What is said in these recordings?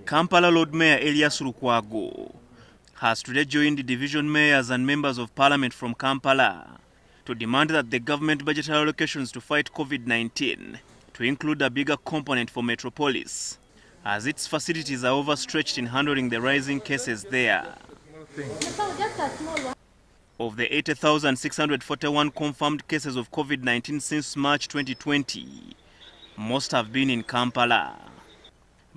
Kampala Lord Mayor Erias Lukwago has today joined the division mayors and members of parliament from Kampala to demand that the government budget allocations to fight COVID-19 to include a bigger component for Metropolis, as its facilities are overstretched in handling the rising cases there. Of the 80,641 confirmed cases of COVID-19 since March 2020, most have been in Kampala.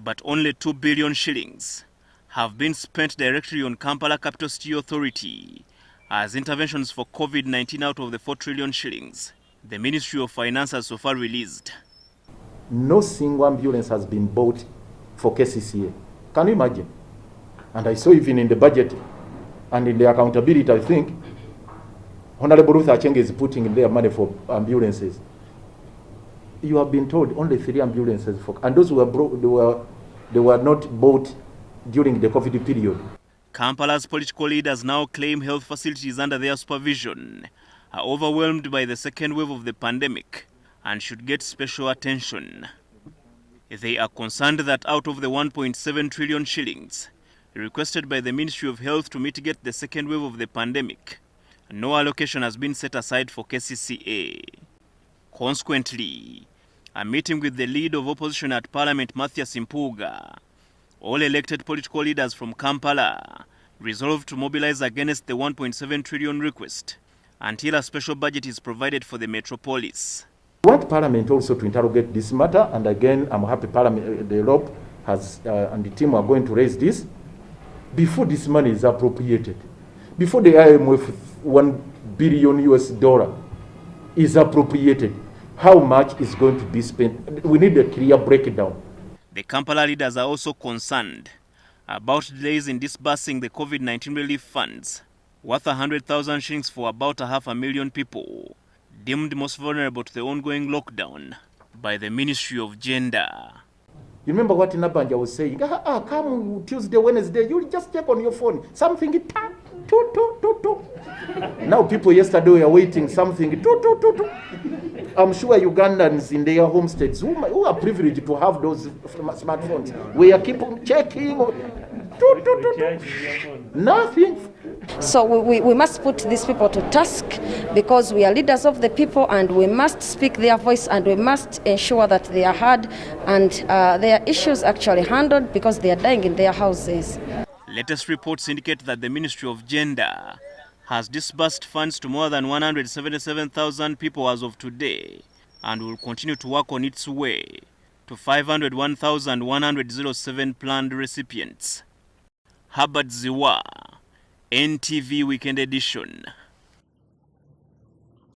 But only 2 billion shillings have been spent directly on Kampala Capital City Authority as interventions for COVID-19 out of the 4 trillion shillings the Ministry of Finance has so far released. No single ambulance has been bought for KCCA. Can you imagine? And I saw even in the budget and in the accountability, I think, Honorable Ruth Acheng is putting in their money for ambulances. You have been told only 3 ambulances for, and those were they were not bought during the COVID period. Kampala's political leaders now claim health facilities under their supervision are overwhelmed by the second wave of the pandemic and should get special attention. They are concerned that out of the 1.7 trillion shillings requested by the Ministry of Health to mitigate the second wave of the pandemic, no allocation has been set aside for KCCA. Consequently, a meeting with the lead of opposition at Parliament, Matthias Mpuga, all elected political leaders from Kampala resolved to mobilize against the 1.7 trillion request until a special budget is provided for the Metropolis. We want Parliament also to interrogate this matter, and again, I'm happy Parliament, the ROP has and the team are going to raise this before this money is appropriated, before the IMF $1 billion is appropriated. How much is going to be spent? We need a clear breakdown. The Kampala leaders are also concerned about delays in disbursing the COVID-19 relief funds worth 100,000 shillings for about 500,000 people deemed most vulnerable to the ongoing lockdown by the Ministry of Gender. You remember what Nabanja was saying? Come Tuesday, Wednesday, you'll just check on your phone. Something, Now people yesterday were waiting something, I'm sure Ugandans in their homesteads who are privileged to have those smartphones, we are keep checking. Nothing. So we must put these people to task because we are leaders of the people and we must speak their voice and we must ensure that they are heard and their issues actually handled because they are dying in their houses. Latest reports indicate that the Ministry of Gender has disbursed funds to more than 177,000 people as of today and will continue to work on its way to 501,107 planned recipients. Herbert Ziwa, NTV Weekend Edition.